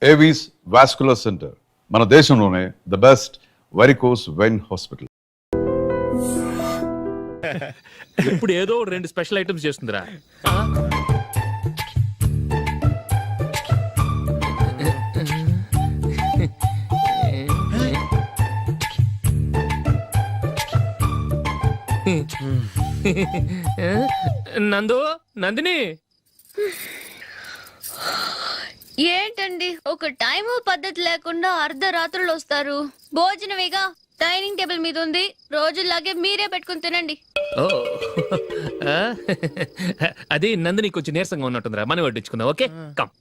Avis vascular centre, మన దేశంలోనే the best varicose vein hospital. ఇప్పుడు ఏదో 2 స్పెషల్ ఐటమ్స్ చేస్తుందిరా. నందిని ఏంటండి ఒక టైము పద్ధతి లేకుండా అర్ధరాత్రులు వస్తారు? భోజనమేగా డైనింగ్ టేబుల్ మీద ఉంది, రోజుల్లాగే మీరే పెట్టుకుని తినండి. ఓ అది నందిని కొంచెం నీరసంగా ఉన్నట్టుందిరా, మనం వడ్డించుకుందాం. Okay come.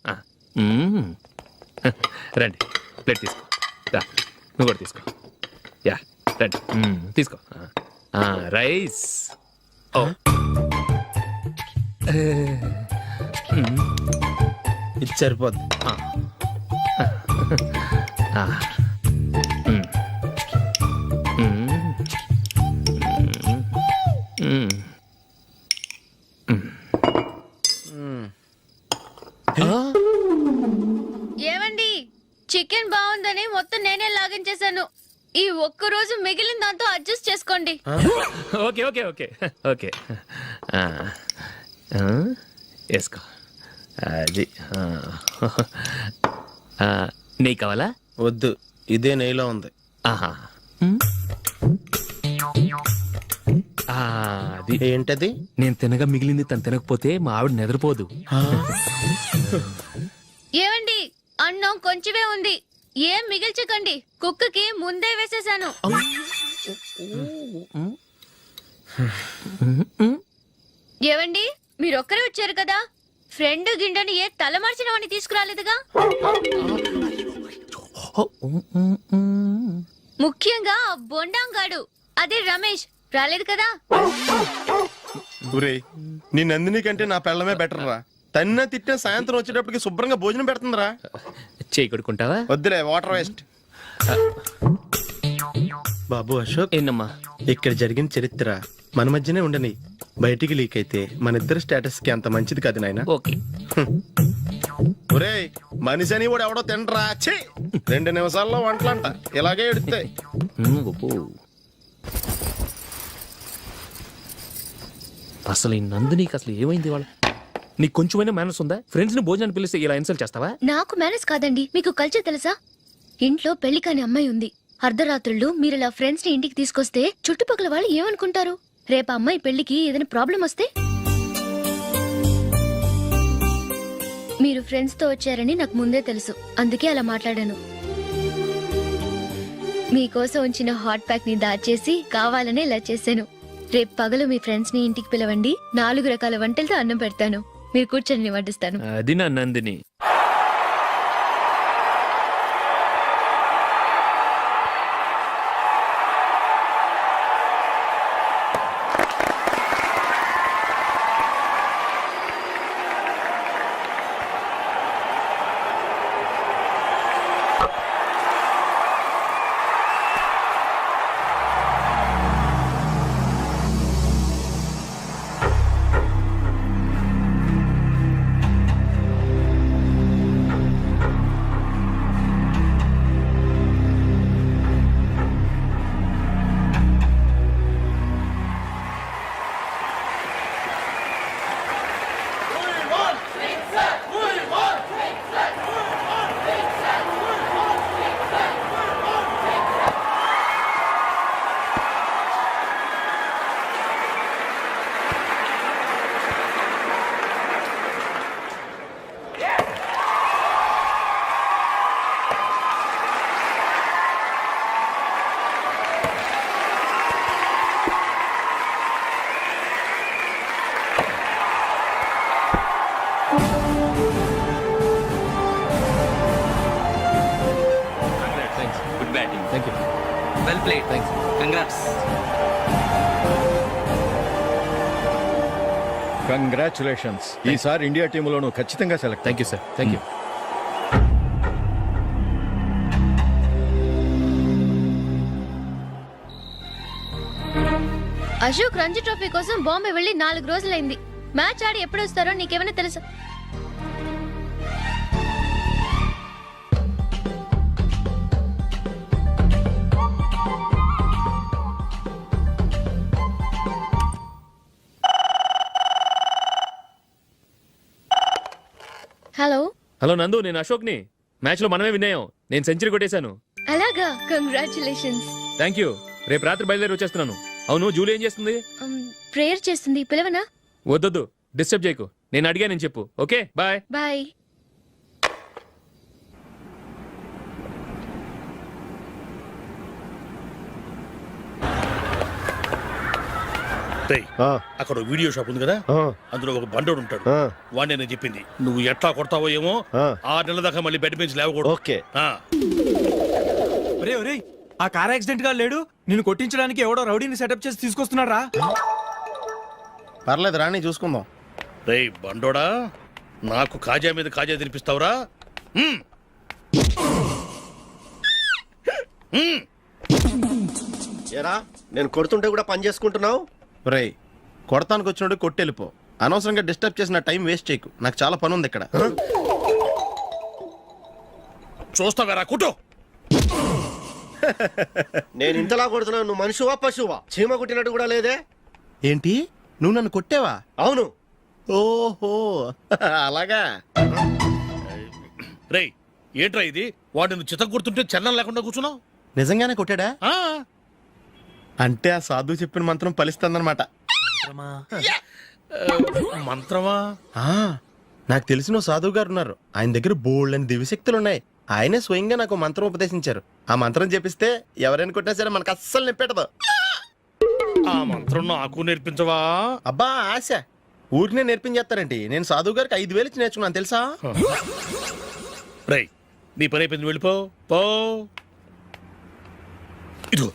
రండి, ప్లేట్ తీసుకో. నువ్వు కూడా తీసుకో. యా రండి, తీసుకో. రైస్. ఓ ఇది సరిపోద్ది. ఏమండి, చికెన్ బాగుందని మొత్తం నేనే లాగించేశాను. ఈ ఒక్క రోజు మిగిలిన దాంతో అడ్జస్ట్ చేసుకోండి. ఓకే ఓకే ఓకే ఓకే వేసుకో. అది నెయ్యి కావాలా? వద్దు, ఇదే నెయ్యిలో ఉంది. ఆహా, అది ఏంటది? నేను తినగా మిగిలింది తను తినకపోతే మా ఆవిడ నిద్రపోదు. ఏమండి, అన్నం కొంచెమే ఉంది, ఏం మిగిల్చకండి. కుక్కకి ముందే వేసేసాను. ఏవండి, మీరొక్కరే వచ్చారు కదా, ఫ్రెండ్ గిండెని ఏ తలమార్చిన వాడిని తీసుకురాలేదుగా? ముఖ్యంగా బొండాంగాడు, అదే రమేష్ రాలేదు కదా? ఒరేయ్, నీ నందిని కంటే నా పెళ్ళమే బెటర్ రా. తన్న తిట్టిన సాయంత్రం వచ్చేటప్పటికి శుభ్రంగా భోజనం పెడుతుందిరా. చేయి కొడుకుంటావా? వద్దులే, వాటర్ వేస్ట్. బాబు అశోక్, ఏంటమ్మా? ఇక్కడ జరిగిన చరిత్ర మన మధ్యనే ఉండని, బయటికి లీక్ అయితే మన ఇద్దరు స్టేటస్ కి అంత మంచిది కాదు నాయన. ఓకే. ఒరేయ్, మనిషి అని కూడా ఎవడో తినరా. 2 నిమిషాల్లో వంటలంట ఇలాగే ఎడుతాయి. అసలు ఈ నందినికి అసలు ఏమైంది? వాళ్ళ నీకు కొంచెమైనా మేనస్ ఉందా? ఫ్రెండ్స్ ని భోజనాన్ని పిలిస్తే ఇలా ఇన్సల్ట్ చేస్తావా? నాకు మేనేజ్ కాదండి, మీకు కల్చర్ తెలుసా? ఇంట్లో పెళ్లి కాని అమ్మాయి ఉంది. అర్ధరాత్రుళ్ళు మీరిలా ఫ్రెండ్స్ ని ఇంటికి తీసుకొస్తే చుట్టుపక్కల వాళ్ళు ఏమనుకుంటారు? రేపు అమ్మాయి పెళ్లికి ఏదైనా ప్రాబ్లం వస్తే? మీరు ఫ్రెండ్స్ తో వచ్చారని నాకు ముందే తెలుసు, అందుకే అలా మాట్లాడాను. మీకోసం ఉంచిన హాట్ ప్యాక్ ని దాచేసి కావాలనే ఇలా చేశాను. రేపు పగలు మీ ఫ్రెండ్స్ ని ఇంటికి పిలవండి, 4 రకాల వంటలతో అన్నం పెడతాను. మీరు కూర్చొని వడ్డిస్తాను. అది నా Nandini. Thank you. Well played. Thanks. Congrats. Congratulations. ఈసారి ఇండియా టీంలోనూ ఖచ్చితంగా select. Thank you sir. Thank you. Ashok Ranji trophy కోసం బాంబే వెళ్ళి 4 రోజులైంది. మ్యాచ్ ఆడి ఎప్పుడు వస్తారో నీకేమైనా తెలుసా? హలో నందు, నేను అశోక్ని. మ్యాచ్లో మనమే విన్నాయం. నేను సెంచరీ కొట్టేశాను. అలాగా, కంగ్రాచులేషన్స్. Thank you. రేపు రాత్రి బయలుదేరి వచ్చేస్తున్నాను. అవును, జూలీ ఏం చేస్తుంది? ప్రేయర్ చేస్తుంది, పిలవనా? వద్దొద్దు, డిస్టర్బ్ చేయకు. నేను అడిగానని చెప్పు. Okay, bye. బాయ్. రేయ్, అక్కడ వీడియో షాప్ ఉంది కదా, అందులో ఒక బండోడు ఉంటాడు. వాడిని నేను చెప్పింది నువ్వు ఎట్లా కొడతావో ఏమో. 6 నెలల దాకా మళ్ళీ బెడ్ బెంచ్ లేవకూడదు. ఓకే. ఒరేయ్ ఒరేయ్, ఆ కార్ యాక్సిడెంట్ గా లేడు, నిన్ను కొట్టించడానికి ఎవడో రౌడీని సెటప్ చేసి తీసుకొస్తున్నారా? పర్లేదు రాని చూసుకుందాం. రేయ్ బండోడా, నాకు కాజా మీద కాజా తినిపిస్తావురా? ఏరా నేను కొడుతుంటే కూడా పని చేసుకుంటున్నావు? రేయ్, కొడతానికి వచ్చినట్టు కొట్టెళ్ళిపో. అనవసరంగా డిస్టర్బ్ చేసిన టైం వేస్ట్ చేయకు. నాకు చాలా పని ఉంది ఇక్కడ. చూస్తావేరా కుటో. నేను ఇంతలా కొడుతున్నావు, నువ్వు మనిషివా పశువా? చీమ కుట్టినట్టు కూడా లేదే. ఏంటి, నువ్వు నన్ను కొట్టావా? అవును. ఓహో అలాగా. రేయ్ ఏంట్రా ఇది? వాడు నువ్వు చిత్త గుర్తుంటే చలనం లేకుండా కూర్చున్నావు. నిజంగానే కొట్టాడా? ఆ, అంటే ఆ సాధువు చెప్పిన మంత్రం ఫలిస్తుందన్నమాట. మంత్రమా? నాకు తెలిసిన ఓ సాధువు గారు ఉన్నారు. ఆయన దగ్గర బోల్డ్ అని దివ్యశక్తులు ఉన్నాయి. ఆయనే స్వయంగా నాకు మంత్రం ఉపదేశించారు. ఆ మంత్రం చెప్పిస్తే ఎవరైనా కొట్టినా సరే మనకు అస్సలు నిప్పెట్టదు. ఆ మంత్రం నాకు నేర్పించవా? అబ్బా ఆశ, ఊరినే నేర్పించేస్తారండి. నేను సాధువు గారికి 5,000 ఇచ్చి నేర్చుకున్నాను తెలుసా? రేయ్ నీ పని అయిపోయింది, వెళ్ళిపో పో. ఇదిగో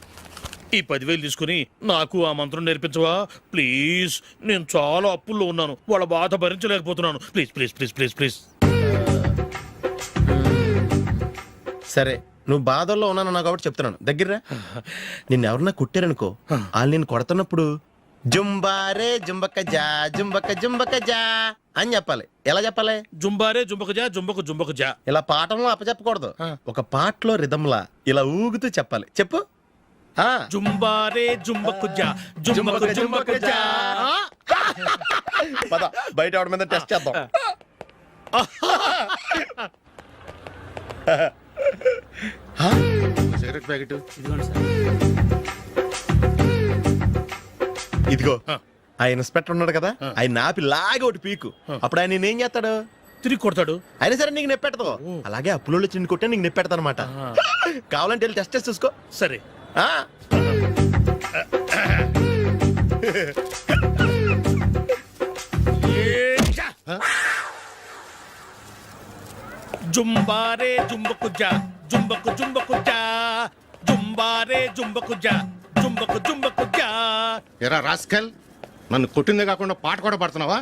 ఈ 10,000 తీసుకుని నాకు ఆ మంత్రం నేర్పించవా ప్లీజ్? నేను చాలా అప్పుల్లో ఉన్నాను, వాళ్ళ బాధ భరించలేకపోతున్నాను. Please please please please please. సరే, నువ్వు బాధల్లో ఉన్నాను నాకు కాబట్టి చెప్తున్నాను. దగ్గర నిన్ను ఎవరన్నా కుట్టారనుకో, వాళ్ళు నేను కొడుతున్నప్పుడు జుంబారే జుంబక జా జుంబక జుంబక జా అని చెప్పాలి. ఎలా చెప్పాలి? జుంబారే జుంబకు జా జుంబకు జుంబకు జా. ఇలా పాఠంలో అప్పచెప్పకూడదు. ఒక పాటలో రిధంలా ఇలా ఊగుతూ చెప్పాలి. చెప్పు. జుంబారే జుంబకు జా జుంబకు జుంబకు జా. పద బయట ఎవరి మీద టెస్ట్ చేద్దాం. సిగరెట్ ప్యాకెట్ ఇదిగో. ఆ ఇన్స్పెక్టర్ ఉన్నాడు కదా, ఆయన నాపి లాగే ఒకటి పీకు. అప్పుడు ఆయన నేనేం చేస్తాడు? తిరిగి కొడతాడు. అయినా సరే నీకు నెప్పెడతావు. అలాగే అప్పులో చిన్న కొట్టే నీకు నెప్పెడతా అనమాట. కావాలంటే వెళ్ళి టెస్ట్ చేసి చూసుకో. సరే. జుంబారే జుంబకు జా జుంబకు జుంబకు జా జుంబారే జుంబకు జా జుంబకు జుంబకు జా. ఎరా రాస్కల్, నన్ను కొట్టిందే కాకుండా పాట కూడా పడుతున్నావా?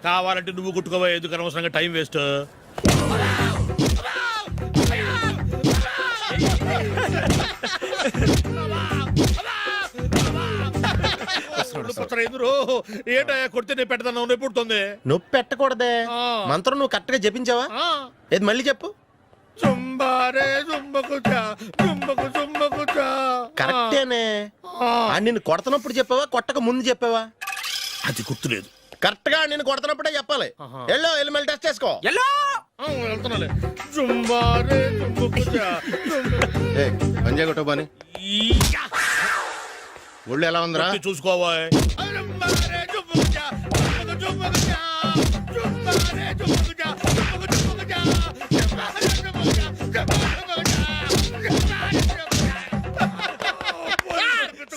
కావాలంటే నువ్వు కుట్టుకోవా, ఎందుకు అనవసరంగా టైం వేస్ట్. ఏంటా కొడితే నేను పెడతాను, నొప్పి పుడుతుంది. నొప్పి పెట్టకూడదే. మంత్రం నువ్వు కరెక్ట్ గా జపించావా? ఏది మళ్ళీ చెప్పు. జుంబారే జుంబకు జా జుంబకు జుంబకు జా. కరెక్టేనే. నిన్ను కొడుతున్నప్పుడు చెప్పావా, కొట్టక ముందు చెప్పావా? అది గుర్తులేదు. కరెక్ట్ గా నేను కొడుతున్నప్పుడే చెప్పాలి. వెళ్ళి మళ్ళీ టెస్ట్ చేసుకో. వెళ్తున్నాలే. జుంబారే జుంబకు జా పంజాయ్ కొట్టబాని ఒళ్ళు ఎలా ఉందిరా చూసుకోవా.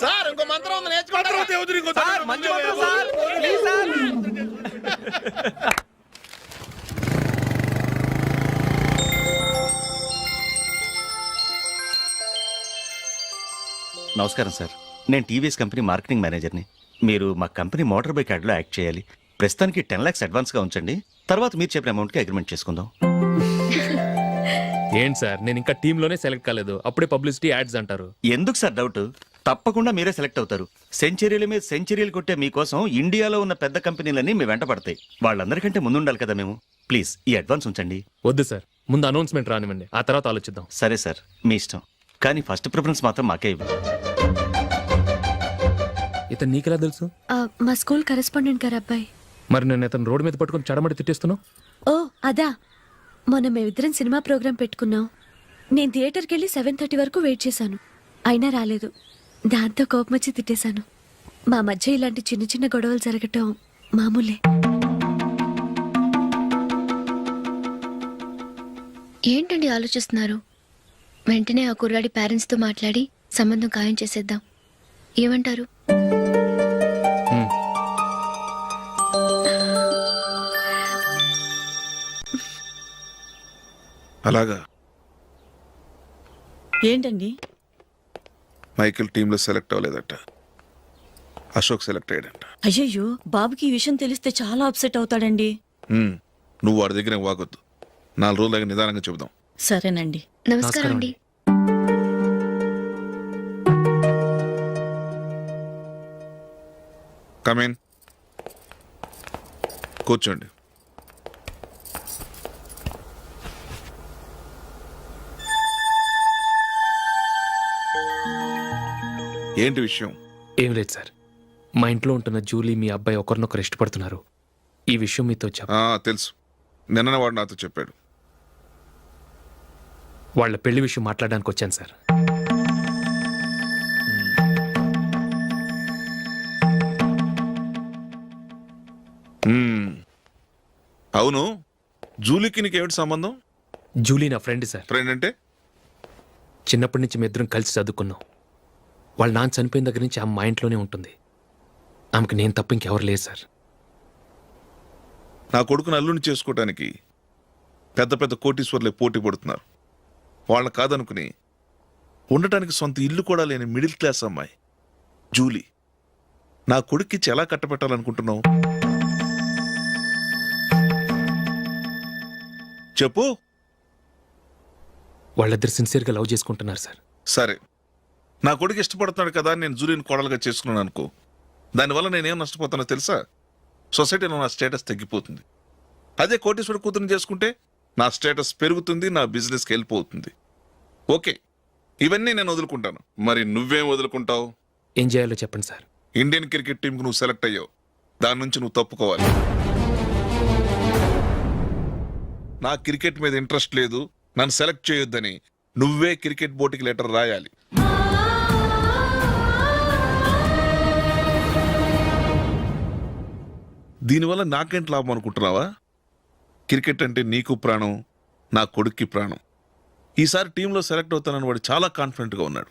సార్ ఇంకో మంత్రం ఉంది, నేర్చుకుంటారా? నమస్కారం సార్, నేను టీవీఎస్ కంపెనీ మార్కెటింగ్ మేనేజర్ని. మీరు మా కంపెనీ మోటార్ బైక్ యాడ్లో యాక్ట్ చేయాలి. ప్రస్తుతానికి 10 lakhs అడ్వాన్స్గా ఉంచండి. తర్వాత మీరు చెప్పిన అమౌంట్కి అగ్రిమెంట్ చేసుకుందాం. ఏంటి సార్, నేను ఇంకా టీంలోనే సెలెక్ట్ కాలేదు, అప్పుడే పబ్లిసిటీ యాడ్స్ అంటారు. ఎందుకు సార్ డౌట్? తప్పకుండా మీరే సెలెక్ట్ అవుతారు. సెంచరీల మీద సెంచరీలు కొట్టే మీకోసం ఇండియాలో ఉన్న పెద్ద కంపెనీలన్నీ మీ వెంట పడతాయి. వాళ్ళందరికంటే ముందుండాలి కదా మేము. ప్లీజ్ ఈ అడ్వాన్స్ ఉంచండి. వద్దు సార్, ముందు అనౌన్స్మెంట్ రానివ్వండి, ఆ తర్వాత ఆలోచిద్దాం. సరే సార్, మీ ఇష్టం. కానీ ఫస్ట్ ప్రిఫరెన్స్ మాత్రం మాకే ఇవ్వండి. ఇతను నీకెలా తెలుసు? మా స్కూల్ కరెస్పాండెంట్ గారు అబ్బాయి. మరి నేను ఇతను రోడ్డు మీద పట్టుకుని చడమడి తిట్టేస్తున్నావు. ఓ అదా, మొన్న మేమిద్దరం సినిమా ప్రోగ్రాం పెట్టుకున్నాం. నేను థియేటర్కి వెళ్ళి 7:30 వరకు వెయిట్ చేశాను, అయినా రాలేదు. దాంతో కోపం వచ్చి తిట్టేశాను. మా మధ్య ఇలాంటి చిన్న చిన్న గొడవలు జరగటం మామూలే. ఏంటండి ఆలోచిస్తున్నారు? వెంటనే ఆ కుర్రాడి పేరెంట్స్తో మాట్లాడి సంబంధం ఖాయం చేసేద్దాం. ఏమంటారు? అలాగా ఏంటండి? మైకేల్ టీంలో సెలెక్ట్ అవ్వలేదట, అశోక్ సెలెక్ట్ అయ్యాడంట. అయ్యయ్యో, బాబుకి ఈ విషయం తెలిస్తే చాలా అప్సెట్ అవుతాడండి. నువ్వు వాడి దగ్గర వాగొద్దు, 4 రోజుల దగ్గర నిదానంగా చెబుదాం. సరేనండి. నమస్కారం అండి. కమేన్, కూర్చోండి. ఏంటి విషయం? ఏం లేదు సార్, మా ఇంట్లో ఉంటున్న జూలీ మీ అబ్బాయి ఒకరినొకరు ఇష్టపడుతున్నారు. ఈ విషయం మీతో తెలుసు, నిన్న వాడు నాతో చెప్పాడు. వాళ్ళ పెళ్లి విషయం మాట్లాడడానికి వచ్చాను సార్. అవును, జూలీకి నీకేమిటి సంబంధం? జూలీ నా ఫ్రెండ్ సార్. ఫ్రెండ్ అంటే? చిన్నప్పటి నుంచి మీ ఇద్దరం కలిసి చదువుకున్నాం. వాళ్ళ నాన్న చనిపోయిన దగ్గర నుంచి ఆమె మా ఇంట్లోనే ఉంటుంది. ఆమెకు నేను తప్ప ఇంకెవరు లేదు సార్. నా కొడుకును అల్లుని చేసుకోవటానికి పెద్ద పెద్ద కోటీశ్వర్లే పోటీ పడుతున్నారు. వాళ్ళని కాదనుకుని ఉండటానికి సొంత ఇల్లు కూడా లేని మిడిల్ క్లాస్ అమ్మాయి జూలీ నా కొడుక్కిచ్చి ఎలా కట్టబెట్టాలనుకుంటున్నావు? చెప్పు. వాళ్ళిద్దరు సిన్సియర్గా లవ్ చేసుకుంటున్నారు సార్. సరే, నా కొడుకు ఇష్టపడుతున్నాడు కదా అని నేను జూలీని కోడలుగా చేసుకున్నాను అనుకో, దానివల్ల నేనేం నష్టపోతానో తెలుసా? సొసైటీలో నా స్టేటస్ తగ్గిపోతుంది. అదే కోటీశ్వరుడు కూతురుని చేసుకుంటే నా స్టేటస్ పెరుగుతుంది, నా బిజినెస్కి వెళ్ళిపోతుంది. ఓకే, ఇవన్నీ నేను వదులుకుంటాను. మరి నువ్వేం వదులుకుంటావు? ఏం చేయాలో చెప్పండి సార్. ఇండియన్ క్రికెట్ టీంకి నువ్వు సెలెక్ట్ అయ్యావు, దాని నుంచి నువ్వు తప్పుకోవాలి. నా క్రికెట్ మీద ఇంట్రెస్ట్ లేదు, నన్ను సెలెక్ట్ చేయొద్దని నువ్వే క్రికెట్ బోర్డుకి లెటర్ రాయాలి. దీనివల్ల నాకేంటి లాభం అనుకుంటున్నావా? క్రికెట్ అంటే నీకు ప్రాణం, నా కొడుక్కి ప్రాణం. ఈసారి టీంలో సెలెక్ట్ అవుతానని వాడు చాలా కాన్ఫిడెంట్గా ఉన్నాడు.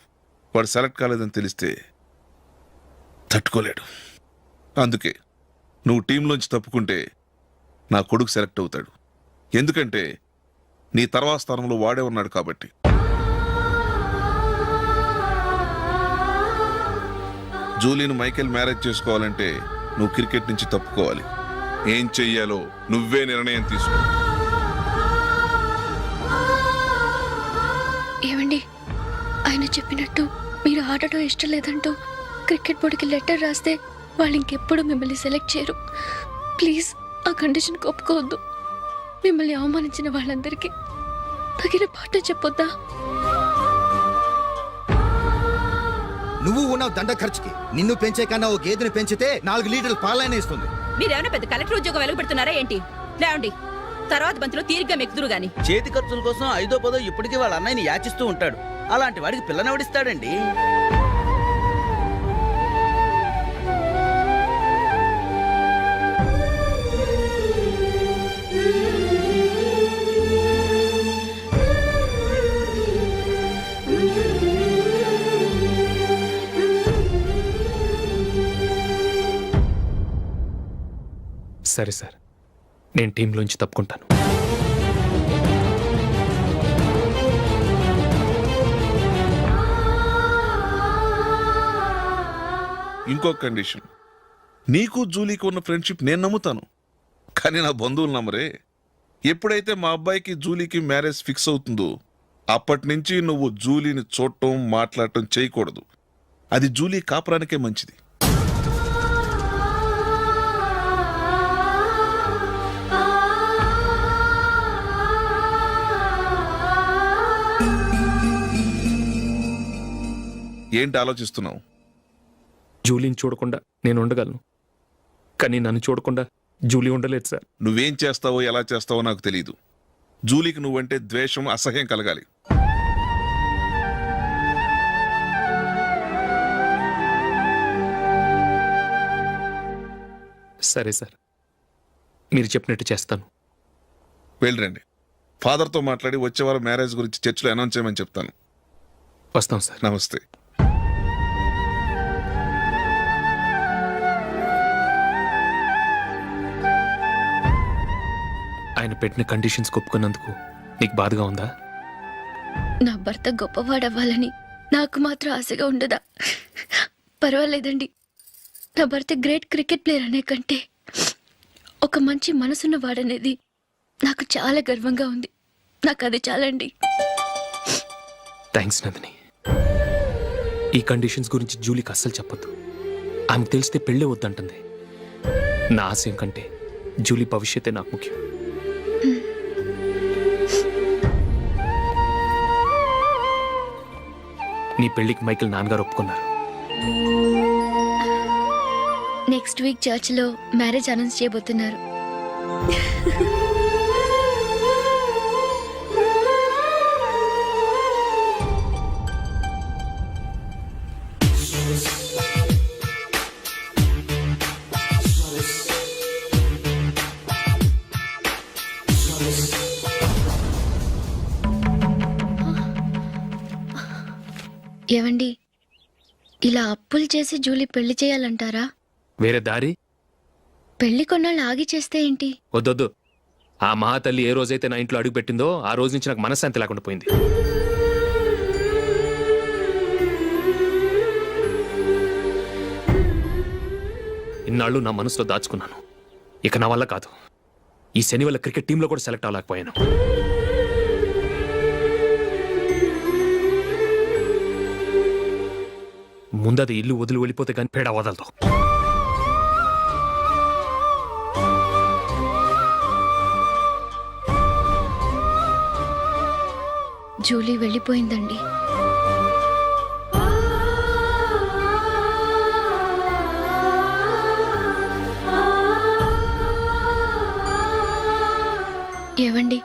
వాడు సెలెక్ట్ కాలేదని తెలిస్తే తట్టుకోలేడు. అందుకే నువ్వు టీంలోంచి తప్పుకుంటే నా కొడుకు సెలెక్ట్ అవుతాడు. ఎందుకంటే నీ తర్వాత స్థానంలో వాడే ఉన్నాడు కాబట్టి. జూలీని మైకేల్ మ్యారేజ్ చేసుకోవాలంటే నువ్వు క్రికెట్ నుంచి తప్పుకోవాలి. ఏం చెయ్యాలో నువ్వే నిర్ణయం తీసుకో. ఏమండి, ఆయన చెప్పినట్టు మీరు ఆడటం ఇష్టం లేదంటూ క్రికెట్ బోర్డుకి లెటర్ రాస్తే వాళ్ళు ఇంకెప్పుడు మిమ్మల్ని సెలెక్ట్ చేయరు. ప్లీజ్ ఆ కండిషన్ ఒప్పుకోవద్దు. మిమ్మల్ని అవమానించిన వాళ్ళందరికీ తగిన పాట చెప్పొద్దా? నువ్వు ఉన్నావు దండ ఖర్చుకి. నిన్ను పెంచే కన్నా ఓ గేదెని పెంచితే 4 లీటర్లు పాలైన ఇస్తుంది. మీరేమైనా పెద్ద కలెక్టర్ ఉద్యోగం వెలుగుపెడుతున్నారా ఏంటి? లేవండి, తర్వాత బంతిలో తీరిగ్గా మెక్కుదురు గాని. చేతి ఖర్చుల కోసం 5దో 10దో ఇప్పటికీ వాళ్ళ అన్నయ్యని యాచిస్తూ ఉంటాడు. అలాంటి వాడికి పిల్లనవడిస్తాడండి. సరే సార్, నేను టీంలోంచి తప్పుకుంటాను. ఇంకో కండిషన్, నీకు జూలీకి ఉన్న ఫ్రెండ్షిప్ నేను నమ్ముతాను, కానీ నా బంధువులు నమ్మరే. ఎప్పుడైతే మా అబ్బాయికి జూలీకి మ్యారేజ్ ఫిక్స్ అవుతుందో అప్పటి నుంచి నువ్వు జూలీని చూడటం మాట్లాడటం చేయకూడదు. అది జూలీ కాపురానికే మంచిది. ఏంటి ఆలోచిస్తున్నావు? జూలీని చూడకుండా నేను ఉండగలను, కానీ నన్ను చూడకుండా జూలీ ఉండలేదు సార్. నువ్వేం చేస్తావో ఎలా చేస్తావో నాకు తెలియదు. జూలీకి నువ్వంటే ద్వేషం, అసహ్యం కలగాలి. సరే సార్, మీరు చెప్పినట్టు చేస్తాను. వెళ్ళరండి. ఫాదర్తో మాట్లాడి వచ్చే వారం మ్యారేజ్ గురించి చర్చిలో అనౌన్స్ చేయమని చెప్తాను. వస్తాం సార్. నమస్తే. ఆయన పెట్టిన కండిషన్స్ ఒప్పుకున్నందుకు నీకు బాధగా ఉందా? నా భర్త గొప్పవాడవ్వాలని నాకు మాత్రం ఆశగా ఉండదా? పర్వాలేదండి. నా భర్త గ్రేట్ క్రికెట్ ప్లేయర్ అనే కంటే ఒక మంచి మనసున్న వాడనేది నాకు చాలా గర్వంగా ఉంది. నాకు అది చాలండి. థ్యాంక్స్ నందిని. ఈ కండిషన్స్ గురించి జూలీకి అస్సలు చెప్పొద్దు. ఆమెకు తెలిస్తే పెళ్ళే వద్దంటుంది. నా ఆశయం కంటే జూలీ భవిష్యత్తే నాకు ముఖ్యం. నీ పెళ్లికి మైకిల్ నాన్నగారు ఒప్పుకున్నారు. నెక్స్ట్ వీక్ చర్చిలో మ్యారేజ్ అనౌన్స్ చేయబోతున్నారు. ఏవండి, ఇలా అప్పులు చేసి జూలీ పెళ్లి చేయాలంటారా? వేరే దారి? పెళ్లి కొన్నాళ్ళు ఆగి చేస్తే ఏంటి? వద్దొద్దు. ఆ మహాతల్లి ఏ రోజైతే నా ఇంట్లో అడుగు పెట్టిందో ఆ రోజు నుంచి నాకు మనశ్శాంతి లేకుండా పోయింది. ఇన్నాళ్ళు నా మనసులో దాచుకున్నాను. ఇక నా వల్ల కాదు. ఈ శని వల్ల క్రికెట్ టీంలో కూడా సెలెక్ట్ అవ్వలేకపోయాను. ముందది ఇల్లు వదిలి వెళ్ళిపోతే కానీ పేడ వదలదు. జూలీ వెళ్ళిపోయిందండి. ఏవండి,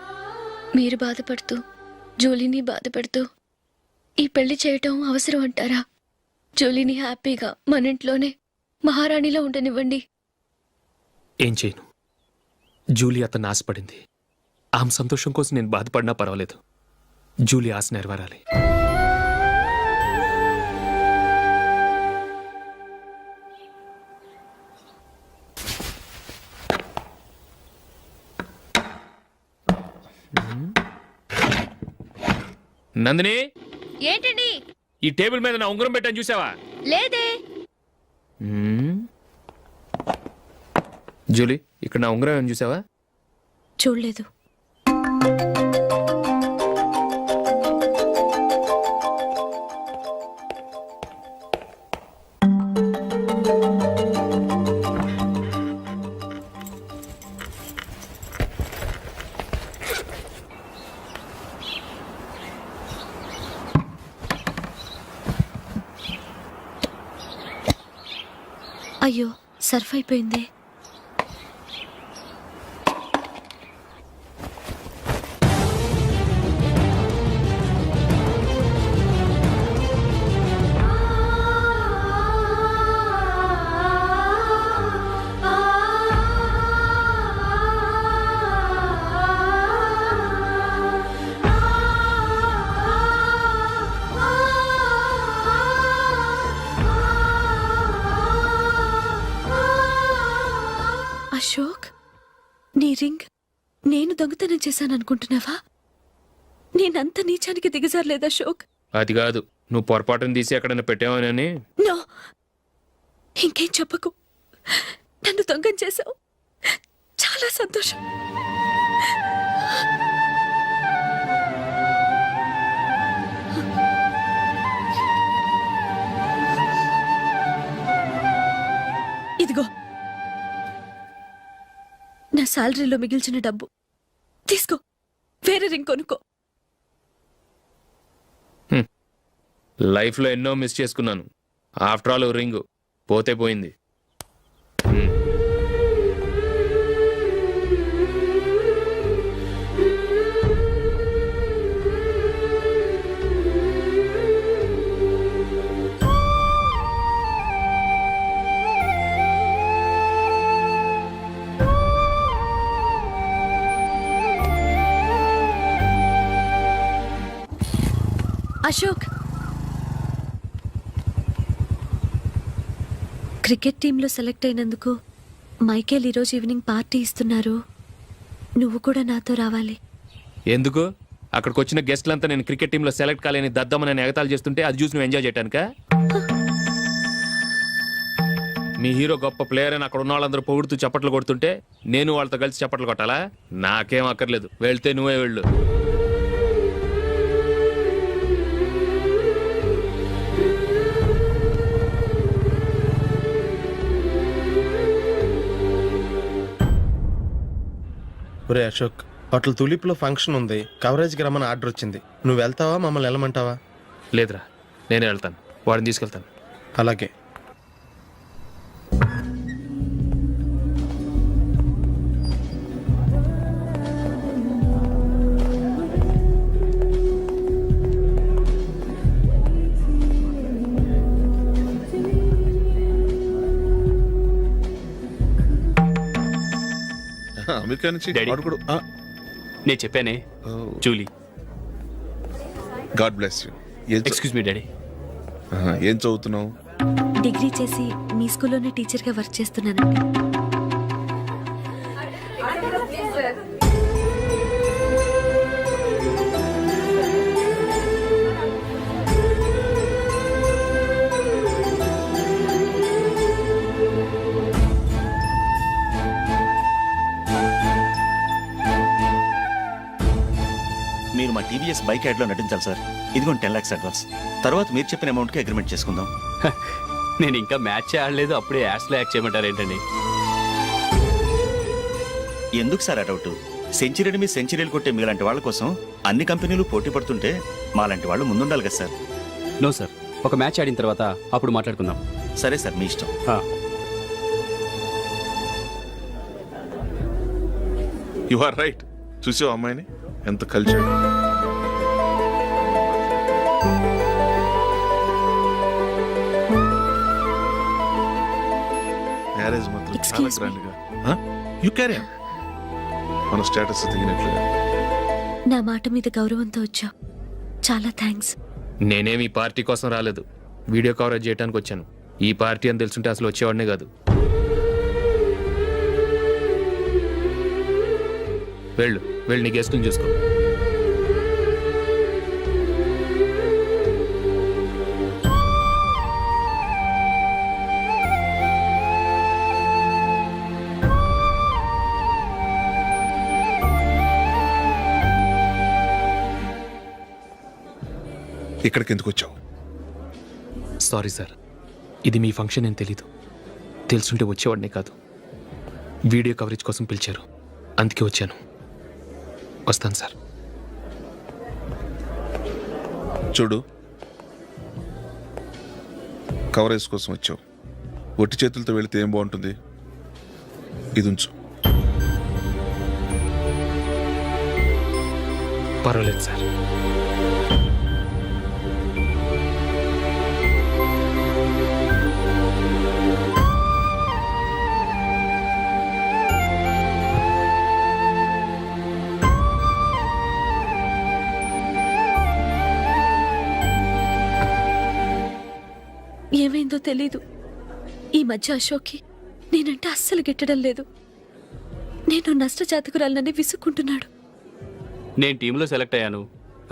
మీరు బాధపడుతూ జూలీని బాధపడుతూ ఈ పెళ్లి చేయటం అవసరం అంటారా? జూలీని హ్యాపీగా మన ఇంట్లోనే మహారాణిలో ఉండనివ్వండి. ఏం చేయను? జూలీ అతన్ని ఆశపడింది. ఆమె సంతోషం కోసం నేను బాధపడినా పర్వాలేదు. జూలీ ఆశ నెరవేరాలి. నందిని, ఏంటండి? ఈ టేబుల్ మీద నా ఉంగరం పెట్టాను చూసావా? లేదే. జూలీ, ఇక్కడ నా ఉంగరం ఏమని చూసావా? చూడలేదు. అయ్యో, సర్ఫ్ అయిపోయిందే. అశోక్, నీ రింగ్ నేను దొంగతనం చేశాననుకుంటున్నావా? నేనంత నీచానికి దిగజారలేదు అశోక్. అది కాదు, నువ్వు పొరపాటును తీసి ఎక్కడైనా పెట్టావని. నో, ఇంకేం చెప్పకు. నన్ను దొంగం చేశావు. చాలా సంతోషం. ఇదిగో నా శాలరీలో మిగిల్చిన డబ్బు తీసుకో. వేరే రింగ్ కొనుక్కో. లైఫ్లో ఎన్నో మిస్ చేసుకున్నాను. ఆఫ్టర్ ఆల్ రింగ్ పోతే పోయింది. అశోక్, క్రికెట్ టీంలో సెలెక్ట్ అయినందుకు మైకేల్ ఈరోజు ఈవినింగ్ పార్టీ ఇస్తున్నారు. నువ్వు కూడా నాతో రావాలి. ఎందుకు? అక్కడికి వచ్చిన గెస్ట్లంతా నేను క్రికెట్ టీంలో సెలెక్ట్ కాలేని దద్దమని ఎగతాలు చేస్తుంటే అది చూసి నువ్వు ఎంజాయ్ చేయటానికా? మీ హీరో గొప్ప ప్లేయర్ అని అక్కడ ఉన్న వాళ్ళందరూ పొగుడుతూ చప్పట్లు కొడుతుంటే నేను వాళ్ళతో కలిసి చప్పట్లు కొట్టాలా? నాకేం అక్కర్లేదు, వెళ్తే నువ్వే వెళ్ళు. ఒరే అశోక్, హోటల్ తులిప్లో ఫంక్షన్ ఉంది, కవరేజ్కి రమ్మని ఆర్డర్ వచ్చింది. నువ్వు వెళ్తావా, మమ్మల్ని వెళ్ళమంటావా? లేదురా, నేనే వెళ్తాను, వాడిని తీసుకెళ్తాను. అలాగే. అమెరికా నుంచి డాడీ. వాడు కూడా నేను చెప్పానే, Julie. God bless you. Excuse me daddy. ఏం చదువుతున్నావు? డిగ్రీ చేసి మీ స్కూల్లోనే టీచర్గా వర్క్ చేస్తున్నానండి. మీరు మా టీవీఎస్ బైక్ యాడ్లో నటించాలి సార్. ఇదిగోండి 10 lakhs అడ్వాన్స్. తర్వాత మీరు చెప్పిన అమౌంట్కి అగ్రిమెంట్ చేసుకుందాం. నేను ఇంకా మ్యాచ్ ఆడలేదు, అప్పుడే యాడ్స్లో యాక్ట్ చేయమంటారు ఏంటండి? ఎందుకు సార్ ఆ డౌట్? సెంచరీని మీ సెంచరీలు కొట్టే మీలాంటి వాళ్ళ కోసం అన్ని కంపెనీలు పోటీ పడుతుంటే మాలాంటి వాళ్ళు ముందుండాలి కదా సార్. నో సార్, ఒక మ్యాచ్ ఆడిన తర్వాత అప్పుడు మాట్లాడుకుందాం. సరే సార్, మీ ఇష్టం. You are right. చూసావు అమ్మాయిని ఎంత కల్చర్. మ్యారేజ్ మాత్రం చాలా Excuse me. గ్రాండ్ గా. You carry on. మన స్టేటస్ తగినట్లుగా. నా మాట మీద గౌరవంతో వచ్చావు, చాలా థ్యాంక్స్. నేనేమి ఈ పార్టీ కోసం రాలేదు, వీడియో కవరేజ్ చేయడానికి వచ్చాను. ఈ పార్టీ అని తెలుసుంటే అసలు వచ్చేవాడినే కాదు. వెళ్ళు, వెళ్ళి నీ గెస్ట్ని చూసుకో. ఇక్కడికి ఎందుకు వచ్చావు? సారీ సార్, ఇది మీ ఫంక్షన్ అని తెలీదు. తెలుసుంటే వచ్చేవాడినే కాదు. వీడియో కవరేజ్ కోసం పిలిచారు, అందుకే వచ్చాను. వస్తాను సార్. చూడు, కవరేజ్ కోసం వచ్చావు. ఒట్టి చేతులతో వెళితే ఏం బాగుంటుంది? ఇది ఉంచు. పర్వాలేదు సార్. ఏమైందో తెలీదు, ఈ మధ్య అశోక్కి నేనంటే అస్సలు గిట్టడం లేదు. నేను నష్టజాతకురాలనని విసుక్కుంటున్నాడు. నేను టీంలో సెలెక్ట్ అయ్యాను,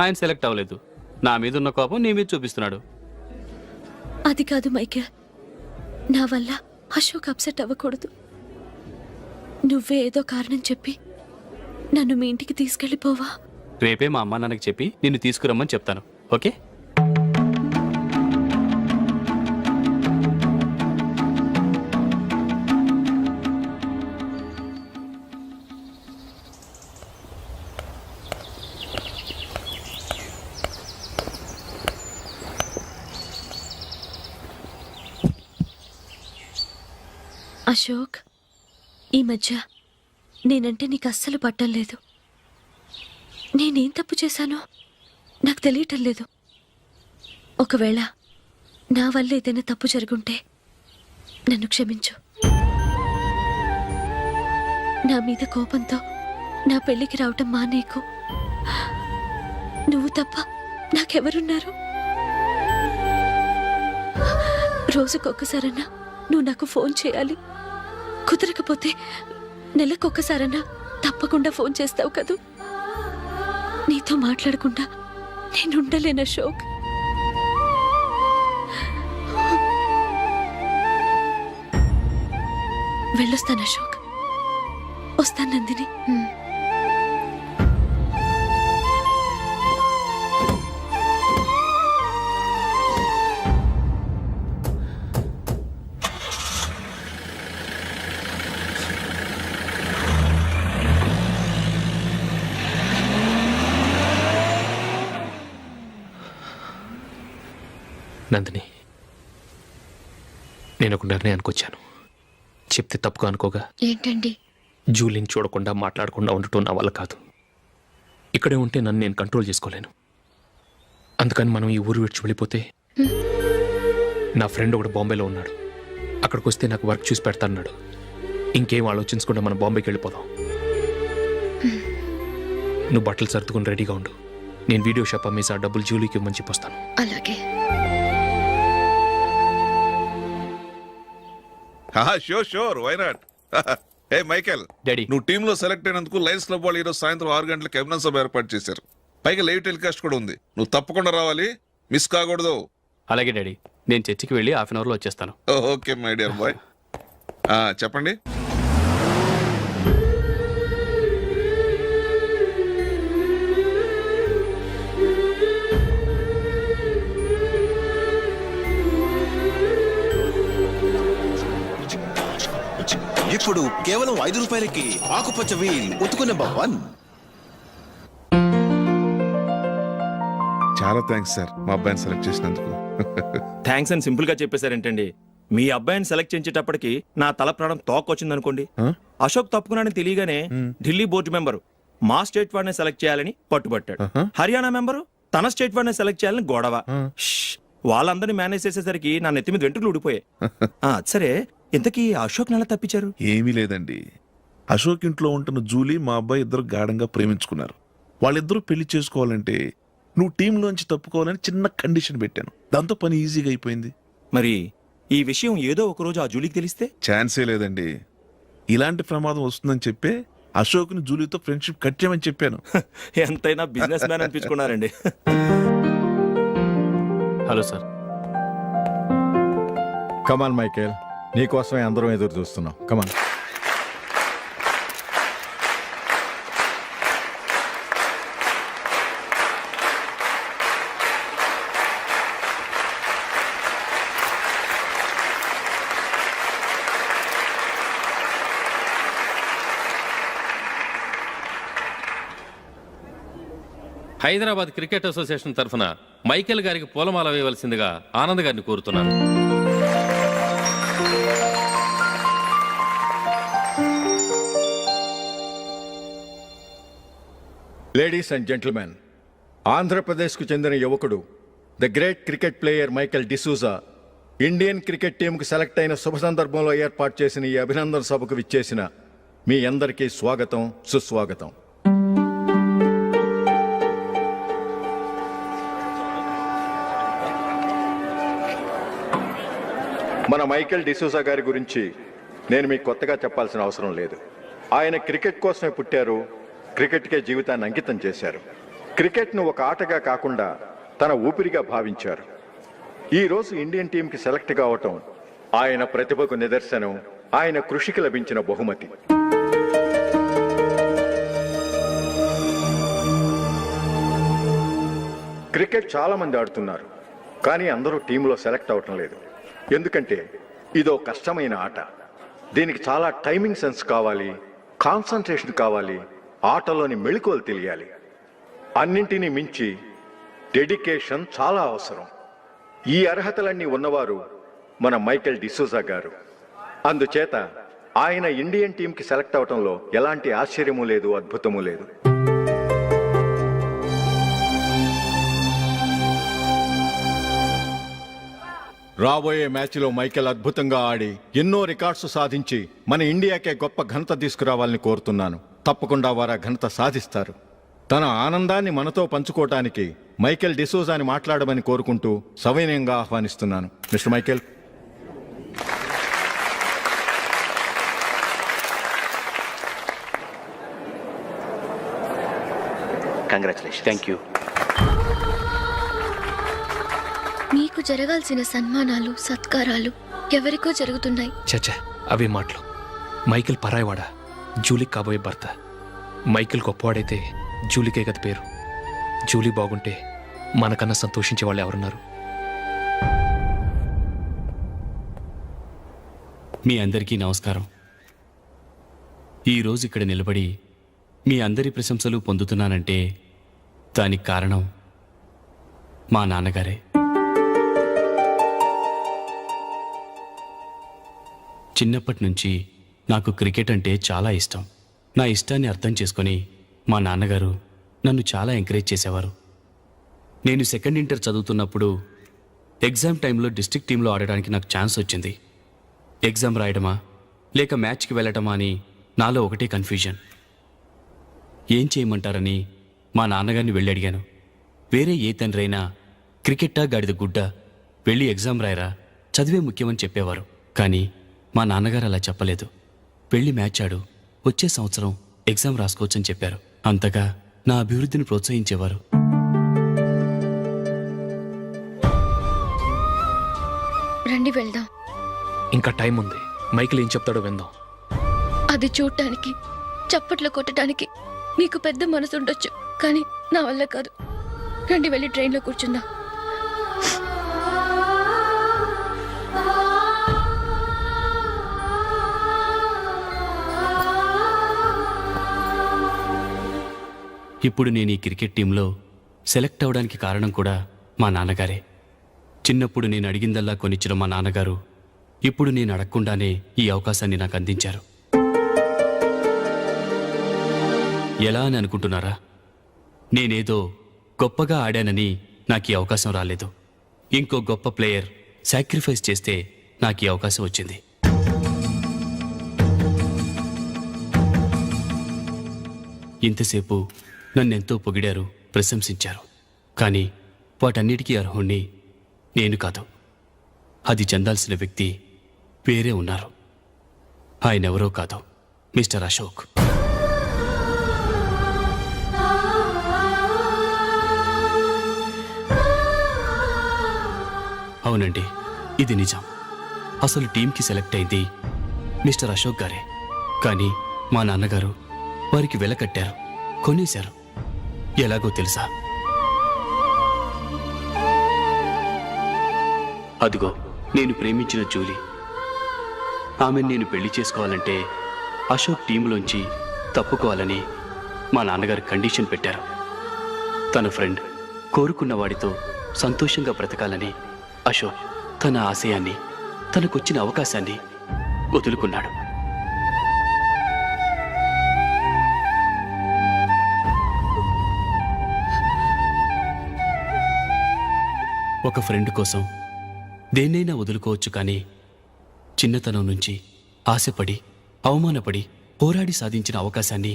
ఆయన సెలెక్ట్ అవ్వలేదు. నా మీద ఉన్న కోపం నీ మీద చూపిస్తున్నాడు. అది కాదు మైకేల్, నా వల్ల అశోక్ అప్సెట్ అవ్వకూడదు. నువ్వే ఏదో కారణం చెప్పి నన్ను మీ ఇంటికి తీసుకెళ్ళిపోవా? రేపే మా అమ్మ నాన్నకి చెప్పి నిన్ను తీసుకురమ్మని చెప్తాను, ఓకే? అశోక్, ఈ మధ్య నేనంటే నీకు అస్సలు పట్టం లేదు. నేనేం తప్పు చేశానో నాకు తెలియటం లేదు. ఒకవేళ నా వల్ల ఏదైనా తప్పు జరుగుంటే నన్ను క్షమించు. నా మీద కోపంతో నా పెళ్ళికి రావటం మానేకు. నువ్వు తప్ప నాకెవరున్నారు? రోజుకొక్కసారన్నా నువ్వు నాకు ఫోన్ చేయాలి. కుదరకపోతే నెలకొక్కసారన్నా తప్పకుండా ఫోన్ చేస్తావు కదూ. నీతో మాట్లాడకుండా నేనుండలేను అశోక్. వెళ్ళొస్తాను అశోక్. వస్తాను నందిని. నందిని, నేను ఒక నిర్ణయానికి వచ్చాను. చెప్తే తప్పుగా అనుకోగా. ఏంటండి? జూలీని చూడకుండా మాట్లాడకుండా ఉండటం నా వల్ల కాదు. ఇక్కడే ఉంటే నన్ను నేను కంట్రోల్ చేసుకోలేను. అందుకని మనం ఈ ఊరు విడిచి వెళ్ళిపోతే, నా ఫ్రెండ్ ఒకడు బాంబేలో ఉన్నాడు, అక్కడికి వస్తే నాకు వర్క్ చూసి పెడతాన్నాడు. ఇంకేం ఆలోచించకుండా మనం బాంబేకి వెళ్ళిపోదాం. నువ్వు బట్టలు సర్దుకుని రెడీగా ఉండు. నేను వీడియో షాప్ అమ్మేసి ఆ డబ్బులు జూలీకి ఇవ్వమని చెప్పొస్తాను. అలాగే. Sure why not. ఏ మైకేల్, డాడీ. నువ్వు టీంలో సెలెక్ట్ అయినందుకు లయన్స్ క్లబ్ వాళ్ళు ఈరోజు సాయంత్రం 6 గంటలకు అభినందన సభ ఏర్పాటు చేశారు. పైగా లైవ్ టెలికాస్ట్ కూడా ఉంది. నువ్వు తప్పకుండా రావాలి, మిస్ కాకూడదు. అలాగే డాడీ, నేను చర్చికి వెళ్ళి హాఫ్ అన్ అవర్లో వచ్చేస్తాను. Okay my dear bye. చెప్పండి. ఇప్పుడు కేవలం 5 రూపాయలకి ఆకుపచ్చ వీల్ ఉతుకునే భవన్. చాలా థ్యాంక్స్ సార్ మా అబ్బాయిని సెలెక్ట్ చేసినందుకు. థ్యాంక్స్ అని సింపుల్ గా చెప్పేశారేంటండి? మీ అబ్బాయిని సెలెక్ట్ చేసేటప్పటికి నా తల ప్రాణం తోకొచ్చింది అనుకోండి. అశోక్ తప్పుకున్నాడని తెలియగానే ఢిల్లీ బోర్డు మెంబరు మా స్టేట్ వాడిని సెలెక్ట్ చేయాలని పట్టుబట్టాడు. హర్యానా మెంబరు తన స్టేట్ వాడిని సెలెక్ట్ చేయాలని గొడవ. వాళ్ళందరినీ మేనేజ్ చేసేసరికి నా నెత్తి మీద వెంట్రుకలు ఊడిపోయాయి. సరే, ఇంతకీ అశోక్ నెల తప్పించారు? ఏమీ లేదండి. అశోక్ ఇంట్లో ఉంటున్న జూలీ మా అబ్బాయి ఇద్దరు గాఢంగా ప్రేమించుకున్నారు. వాళ్ళిద్దరూ పెళ్లి చేసుకోవాలంటే నువ్వు టీంలోంచి తప్పుకోవాలని చిన్న కండిషన్ పెట్టాను. దాంతో పని ఈజీగా అయిపోయింది. మరి ఈ విషయం ఏదో ఒక రోజు ఆ జూలీకి తెలిస్తే? ఛాన్సే లేదండి. ఇలాంటి ప్రమాదం వస్తుందని చెప్పే అశోక్ని జూలీతో ఫ్రెండ్షిప్ కట్ చేయమని చెప్పాను. ఎంతైనా బిజినెస్ మ్యాన్ అనిపించుకున్నారండి. Hello sir. కమాన్ మైకేల్, నీకోసమే అందరం ఎదురు చూస్తున్నాం. కమాన్. హైదరాబాద్ క్రికెట్ అసోసియేషన్ తరఫున మైకేల్ గారికి పూలమాల వేయవలసిందిగా ఆనంద్ గారిని కోరుతున్నాను. లేడీస్ అండ్ జెంటిల్మెన్, ఆంధ్రప్రదేశ్కు చెందిన యువకుడు the great cricket player Michael D'Souza Indian cricket టీంకు సెలెక్ట్ అయిన శుభ సందర్భంలో ఏర్పాటు చేసిన ఈ అభినందన సభకు విచ్చేసిన మీ అందరికీ స్వాగతం, సుస్వాగతం. మన మైకేల్ డిసూజా గారి గురించి నేను మీకు కొత్తగా చెప్పాల్సిన అవసరం లేదు. ఆయన క్రికెట్ కోసమే పుట్టారు, క్రికెట్కే జీవితాన్ని అంకితం చేశారు. క్రికెట్ను ఒక ఆటగా కాకుండా తన ఊపిరిగా భావించారు. ఈరోజు ఇండియన్ టీంకి సెలెక్ట్ కావటం ఆయన ప్రతిభకు నిదర్శనం, ఆయన కృషికి లభించిన బహుమతి. క్రికెట్ చాలా మంది ఆడుతున్నారు, కానీ అందరూ టీంలో సెలెక్ట్ అవటం లేదు. ఎందుకంటే ఇదో కష్టమైన ఆట. దీనికి చాలా టైమింగ్ సెన్స్ కావాలి, కాన్సన్ట్రేషన్ కావాలి, ఆటలోని మెళకువలు తెలియాలి. అన్నింటినీ మించి డెడికేషన్ చాలా అవసరం. ఈ అర్హతలన్నీ ఉన్నవారు మన మైకేల్ డిసూజా గారు. అందుచేత ఆయన ఇండియన్ టీంకి సెలెక్ట్ అవటంలో ఎలాంటి ఆశ్చర్యము లేదు, అద్భుతము లేదు. రాబోయే మ్యాచ్లో మైకేల్ అద్భుతంగా ఆడి ఎన్నో రికార్డ్స్ సాధించి మన ఇండియాకే గొప్ప ఘనత తీసుకురావాలని కోరుతున్నాను. తప్పకుండా వారు ఆ ఘనత సాధిస్తారు. తన ఆనందాన్ని మనతో పంచుకోవటానికి మైకేల్ డిసోజాని మాట్లాడమని కోరుకుంటూ సవినయంగా ఆహ్వానిస్తున్నాను. Mister Michael. Congratulation. Thank you. మీకు జరగాల్సిన సన్మానాలు సత్కారాలు ఎవరికో జరుగుతున్నాయి. చచ్చా అవే మాటలు. మైకేల్ పరాయవాడా, జూలీకి కాబోయే భర్త. మైకేల్ గొప్పవాడైతే జూలీకే కదా పేరు. జూలీ బాగుంటే మనకన్నా సంతోషించే వాళ్ళు ఎవరున్నారు? మీ అందరికీ నమస్కారం. ఈరోజు ఇక్కడ నిలబడి మీ అందరి ప్రశంసలు పొందుతున్నానంటే దానికి కారణం మా నాన్నగారే. చిన్నప్పటి నుంచి నాకు క్రికెట్ అంటే చాలా ఇష్టం. నా ఇష్టాన్ని అర్థం చేసుకొని మా నాన్నగారు నన్ను చాలా ఎంకరేజ్ చేసేవారు. నేను సెకండ్ ఇంటర్ చదువుతున్నప్పుడు ఎగ్జామ్ టైంలో డిస్ట్రిక్ట్ టీంలో ఆడడానికి నాకు ఛాన్స్ వచ్చింది. ఎగ్జామ్ రాయడమా లేక మ్యాచ్కి వెళ్ళటమా అని నాలో ఒకటే కన్ఫ్యూజన్. ఏం చేయమంటారని మా నాన్నగారిని వెళ్ళి అడిగాను. వేరే ఏ తండ్రి అయినా క్రికెట్టా గాడిద గుడ్డ, వెళ్ళి ఎగ్జామ్ రాయరా, చదివే ముఖ్యమని చెప్పేవారు. కానీ మా నాన్నగారు అలా చెప్పలేదు. వెళ్ళి మ్యాచ్ ఆడు, వచ్చే సంవత్సరం ఎగ్జామ్ రాసుకోవచ్చని చెప్పారు. అంతగా నా అభివృద్ధిని ప్రోత్సహించేవారు. రండి వెళ్దాం. ఇంకా టైం ఉంది. మైకేల్ ఏం చెప్తాడో విందాం. అది చూడటానికి చప్పట్లు కొట్టడానికి మీకు పెద్ద మనసు ఉండొచ్చు, కానీ నా వల్ల కాదు. రండి వెళ్ళి ట్రైన్లో కూర్చుందాం. ఇప్పుడు నేను ఈ క్రికెట్ టీంలో సెలెక్ట్ అవ్వడానికి కారణం కూడా మా నాన్నగారే. చిన్నప్పుడు నేను అడిగిందల్లా కొనిచ్చిన మా నాన్నగారు ఇప్పుడు నేను అడగకుండానే ఈ అవకాశాన్ని నాకు అందించారు. ఎలా అని అనుకుంటున్నారా? నేనేదో గొప్పగా ఆడానని నాకు ఈ అవకాశం రాలేదు. ఇంకో గొప్ప ప్లేయర్ సాక్రిఫైస్ చేస్తే నాకు ఈ అవకాశం వచ్చింది. ఇంతసేపు నన్నెంతో పొగిడారు, ప్రశంసించారు. కానీ వాటన్నిటికీ అర్హుణ్ణి నేను కాదు. అది చెందాల్సిన వ్యక్తి వేరే ఉన్నారు. ఆయనెవరో కాదు, మిస్టర్ అశోక్. అవునండి, ఇది నిజం. అసలు టీంకి సెలెక్ట్ అయింది మిస్టర్ అశోక్ గారే. కానీ మా నాన్నగారు వారికి వెల కట్టారు, కొనేశారు. ఎలాగో తెలుసా? అదిగో నేను ప్రేమించిన జూలీ. ఆమెను నేను పెళ్లి చేసుకోవాలంటే అశోక్ టీంలోంచి తప్పుకోవాలని మా నాన్నగారు కండిషన్ పెట్టారు. తన ఫ్రెండ్ కోరుకున్న వాడితో సంతోషంగా బ్రతకాలని అశోక్ తన ఆశయాన్ని, తనకొచ్చిన అవకాశాన్ని వదులుకున్నాడు. ఒక ఫ్రెండ్ కోసం దేన్నైనా వదులుకోవచ్చు, కానీ చిన్నతనం నుంచి ఆశపడి, అవమానపడి, పోరాడి సాధించిన అవకాశాన్ని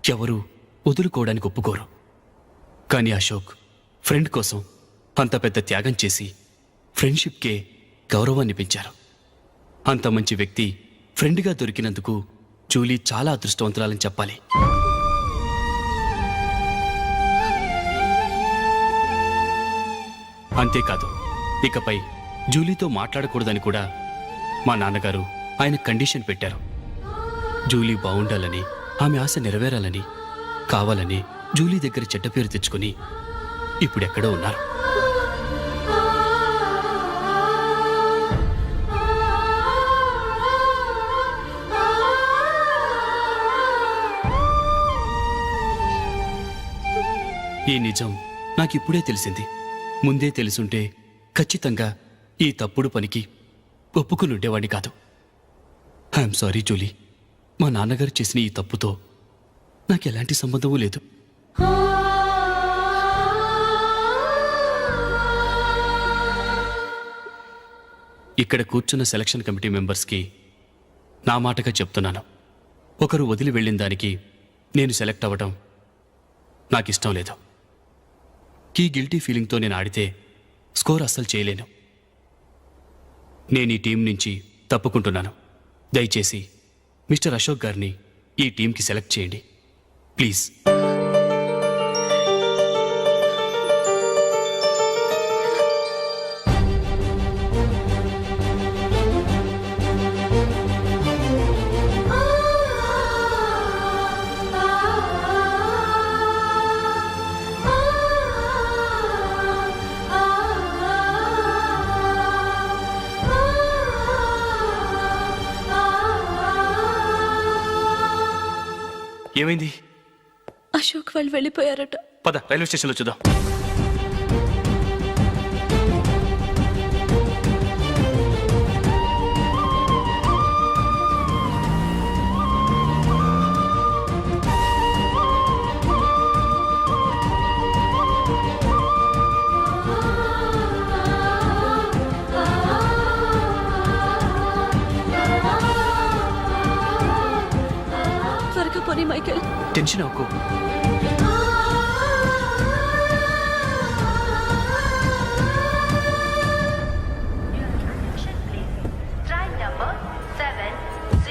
ఎవరూ వదులుకోవడానికి ఒప్పుకోరు. కానీ అశోక్ ఫ్రెండ్ కోసం అంత పెద్ద త్యాగం చేసి ఫ్రెండ్షిప్కే గౌరవాన్ని పెంచారు. అంత మంచి వ్యక్తి ఫ్రెండ్గా దొరికినందుకు జూలీ చాలా అదృష్టవంతురాలని చెప్పాలి. అంతేకాదు, ఇకపై జూలీతో మాట్లాడకూడదని కూడా మా నాన్నగారు ఆయన కండిషన్ పెట్టారు. జూలీ బాగుండాలని, ఆమె ఆశ నెరవేరాలని, కావాలని జూలీ దగ్గర చెడ్డ పేరు తెచ్చుకుని ఇప్పుడెక్కడో ఉన్నారు. ఈ నిజం నాకిప్పుడే తెలిసింది. ముందే తెలుసుంటే ఖచ్చితంగా ఈ తప్పుడు పనికి ఒప్పుకుని ఉండేవాడిని కాదు. I'm sorry Julie. మా నాన్నగారు చేసిన ఈ తప్పుతో నాకు ఎలాంటి సంబంధమూ లేదు. ఇక్కడ కూర్చున్న సెలక్షన్ కమిటీ మెంబర్స్కి నా మాటగా చెప్తున్నాను. ఒకరు వదిలి వెళ్ళిన దానికి నేను సెలెక్ట్ అవ్వడం నాకు ఇష్టం లేదు. గిల్టీ ఫీలింగ్తో నేను ఆడితే స్కోర్ అస్సలు చేయలేను. నేను ఈ టీం నుంచి తప్పుకుంటున్నాను. దయచేసి మిస్టర్ అశోక్ గారిని ఈ టీంకి సెలెక్ట్ చేయండి ప్లీజ్. ఏమైంది? అశోక్ వాళ్ళు వెళ్ళిపోయారట. పద రైల్వే స్టేషన్లో చూద్దాం. త్వరగా పోనీ మైకేల్. టెన్షన్ అవ్వకు.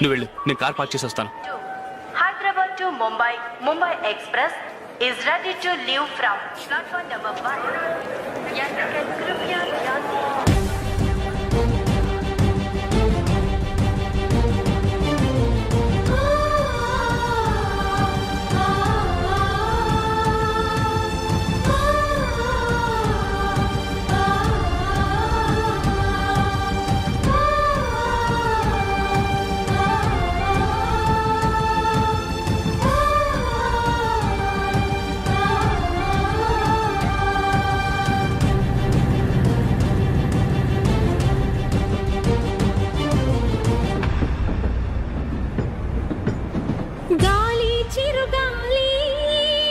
నువ్వు వెళ్ళు, నేను కార్ పార్క్ చేసి వస్తాను. Hyderabad to Mumbai Mumbai express is ready to leave from platform number 1. यात्रियों कृपया ध्यान दें. గాలి చిరుగాలి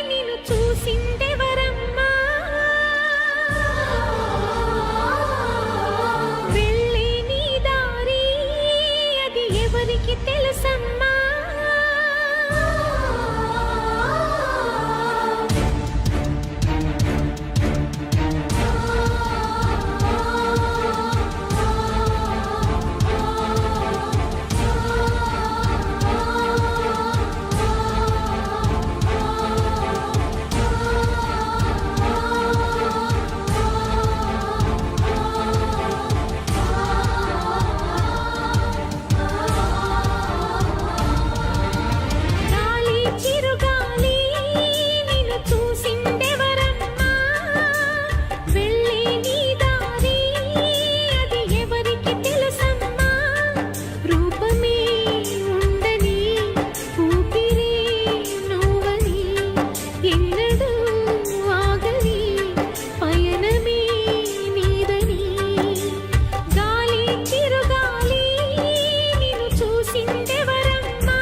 నిన్ను చూసిందెవరమ్మా, వెళ్ళే నీ దారి అది ఎవరికి తెలుసమ్మా. గాలి చిరుగాలి నిన్ను చూసిందెవరమ్మా, వెళ్ళే నీ దారి అది ఎవరికి తెలుసమ్మా. రూపమే ఉండని ఊపిరే నువ్వని ఎన్నడూ ఆగని పయనమే నీదని. గాలి చిరుగాలి నిన్ను చూసిందెవరమ్మా,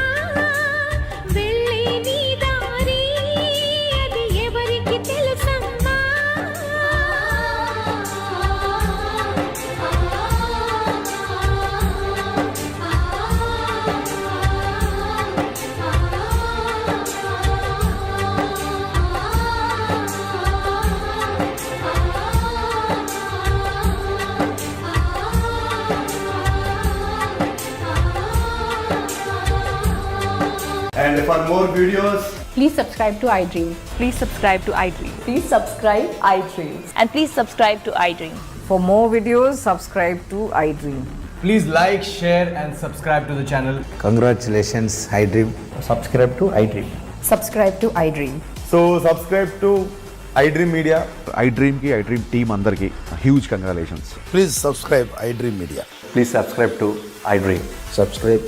వెళ్ళే నీ దారి అది ఎవరికి తెలుసమ్మా. And for more videos, Please subscribe to iDream. Please subscribe to iDream. Please subscribe iDream. And please subscribe to iDream. For more videos, subscribe to iDream. please like, share, and subscribe to the channel. Congratulations iDream. Subscribe to iDream. Subscribe to iDream. So subscribe to iDream Media. iDream కి iDream team అందరికి huge congratulations. Please subscribe iDream media. Please subscribe to iDream. Subscribe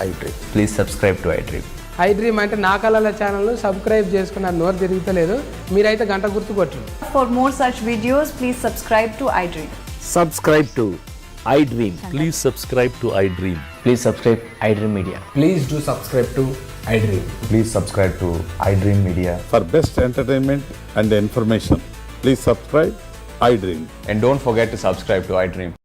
iDream. Please subscribe to iDream. iDream అంటే నా కళల channel subscribe చేసుకున్న నోరు తిరుగుతలేదు, మీరైతే గంట గుర్తు కొట్టండి. For more such videos, please subscribe to iDream. Subscribe to iDream. Please subscribe to iDream. Please subscribe iDream Media. Please do subscribe to iDream. Please subscribe to iDream media. For best entertainment and information, please subscribe iDream. And don't forget to subscribe to iDream.